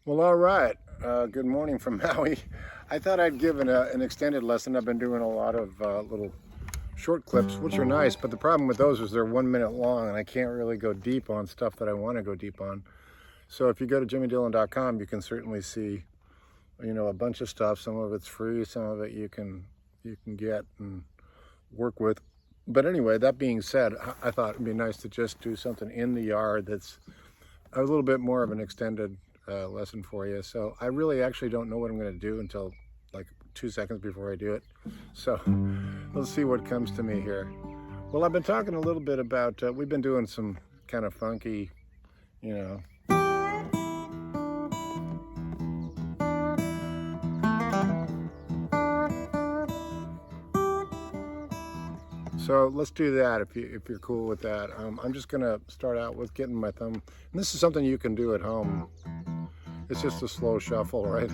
Well, all right. Good morning from Maui. I thought I'd give an extended lesson. I've been doing a lot of little short clips, which are nice, but the problem with those is they're 1 minute long, and I can't really go deep on stuff that I want to go deep on. So if you go to jimmydillon.com, you can certainly see, a bunch of stuff. Some of it's free, some of it you can get and work with. But anyway, that being said, I thought it'd be nice to just do something in the yard that's a little bit more of an extended lesson for you. So I really actually don't know what I'm going to do until like 2 seconds before I do it. So let's see what comes to me here. Well, I've been talking a little bit about, we've been doing some kind of funky, you know. So let's do that if you're cool with that. I'm just gonna start out with getting my thumb, and this is something you can do at home. It's just a slow shuffle, right?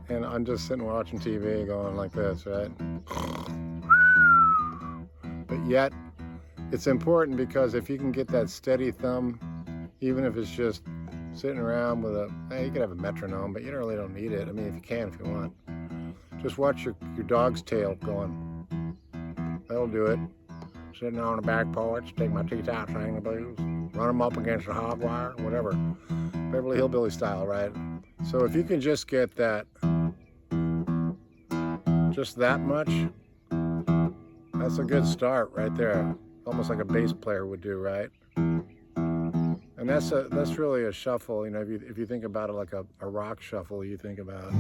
And I'm just sitting watching TV going like this, right? But yet, it's important because if you can get that steady thumb, even if it's just sitting around with you could have a metronome, but you really don't need it. I mean, if you can, if you want. Just watch your dog's tail going. That'll do it. Sitting on the back porch, take my teeth out, sing the blues, run them up against the hot wire, whatever. Beverly Hillbilly style, right? So if you can just get that, just that much, that's a good start right there. Almost like a bass player would do, right? And that's really a shuffle. If you think about it like a rock shuffle, you think about,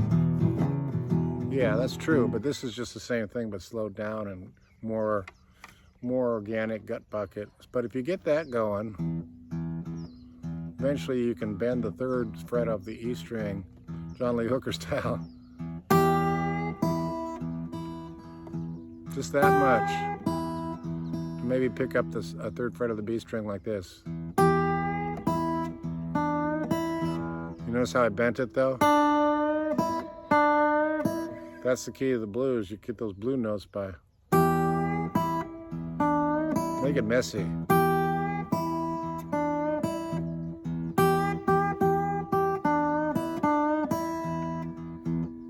yeah, that's true. But this is just the same thing, but slowed down and more organic gut bucket. But if you get that going, eventually you can bend the third fret of the E string, John Lee Hooker style. Just that much. Maybe pick up a third fret of the B string like this. You notice how I bent it though? That's the key to the blues. You get those blue notes by make it messy.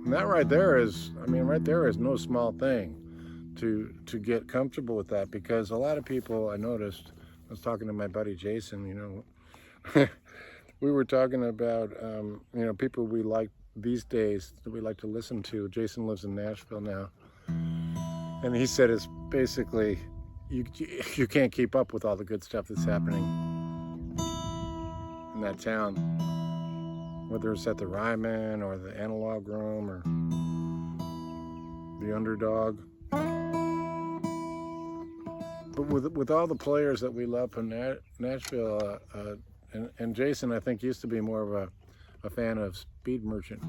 And that right there is no small thing to get comfortable with that, because a lot of people, I noticed, I was talking to my buddy Jason, we were talking about, people we like these days that we like to listen to. Jason lives in Nashville now. And he said it's basically, you can't keep up with all the good stuff that's happening in that town, whether it's at the Ryman or the Analog Room or the Underdog. But with all the players that we love from Nashville, and Jason, I think, used to be more of a fan of Speed Merchant,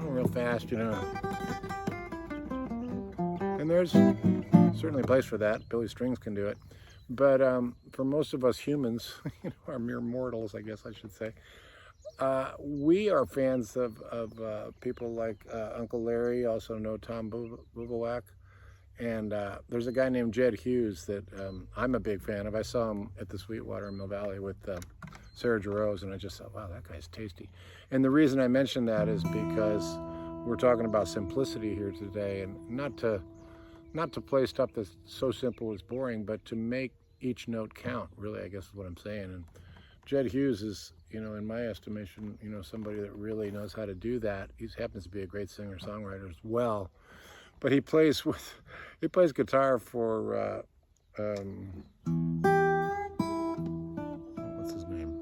real fast, And there's certainly a place for that. Billy Strings can do it. But for most of us humans, our mere mortals, I guess I should say, we are fans of people like Uncle Larry, also know Tom Bubelwhack. And there's a guy named Jed Hughes that I'm a big fan of. I saw him at the Sweetwater in Mill Valley with Sarah Jarosz, and I just thought, wow, that guy's tasty. And the reason I mention that is because we're talking about simplicity here today, and not to play stuff that's so simple it's boring, but to make each note count, really, I guess is what I'm saying. And Jed Hughes is, in my estimation, somebody that really knows how to do that. He happens to be a great singer-songwriter as well. But he plays guitar for, what's his name?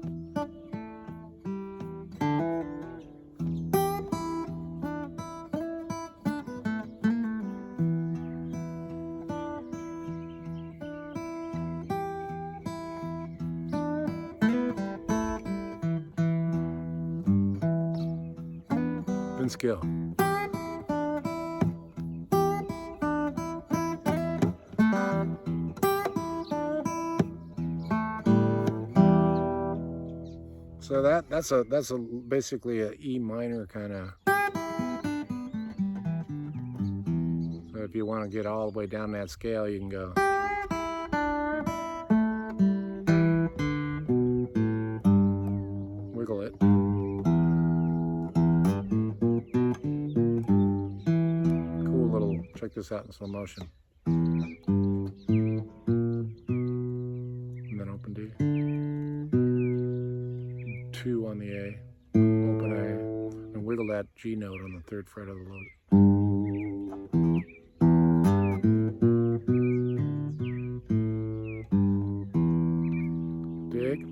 Vince Gill. So that's basically a E minor kind of. So if you want to get all the way down that scale, you can go. this out in slow motion. And then open D. 2 on the A, open A, and wiggle that G note on the 3rd fret of the low. Dig.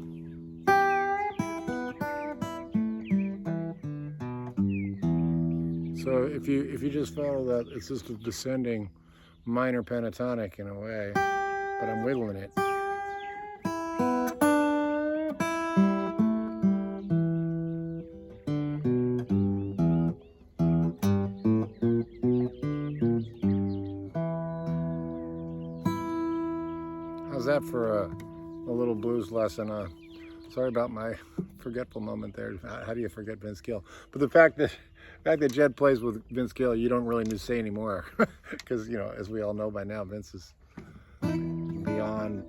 So if you just follow that, it's just a descending minor pentatonic in a way, but I'm wiggling it. How's that for a little blues lesson? Sorry about my forgetful moment there. How do you forget Vince Gill? But the fact that Jed plays with Vince Gill, you don't really need to say anymore, because as we all know by now, Vince is beyond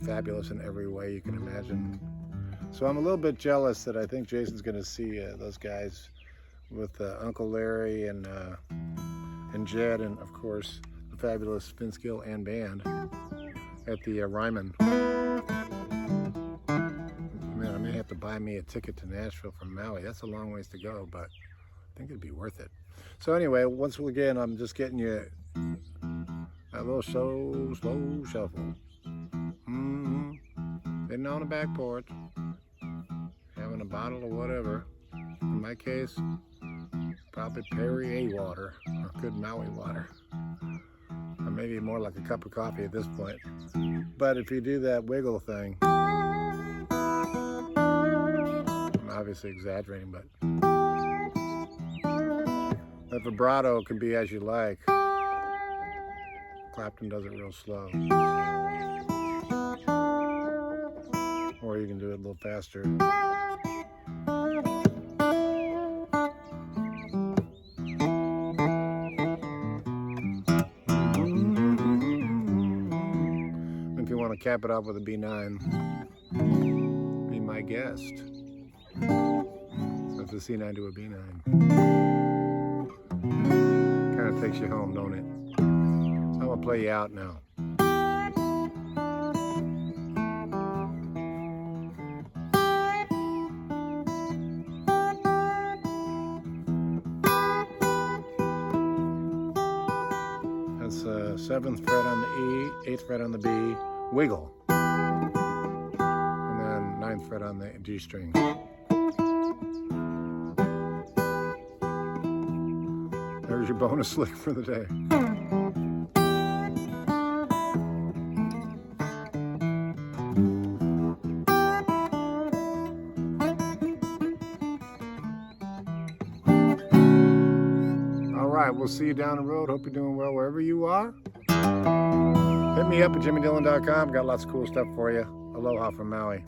fabulous in every way you can imagine. So I'm a little bit jealous that I think Jason's going to see those guys with Uncle Larry and Jed, and of course the fabulous Vince Gill and band at the Ryman. Man, I may have to buy me a ticket to Nashville from Maui. That's a long ways to go, but I think it'd be worth it. So anyway, once again, I'm just getting you a little slow shuffle. Sitting on the back porch, having a bottle of whatever. In my case, probably Perrier water, or good Maui water. Or maybe more like a cup of coffee at this point. But if you do that wiggle thing, I'm obviously exaggerating, but that vibrato can be as you like. Clapton does it real slow. Or you can do it a little faster. If you want to cap it off with a B9, be my guest. So it's a C9 to a B9. Kind of takes you home, don't it? So I'm going to play you out now. That's 7th fret on the E, 8th fret on the B, wiggle. And then 9th fret on the G string. There's your bonus lick for the day. All right, we'll see you down the road. Hope you're doing well wherever you are. Hit me up at jimmydillon.com. Got lots of cool stuff for you. Aloha from Maui.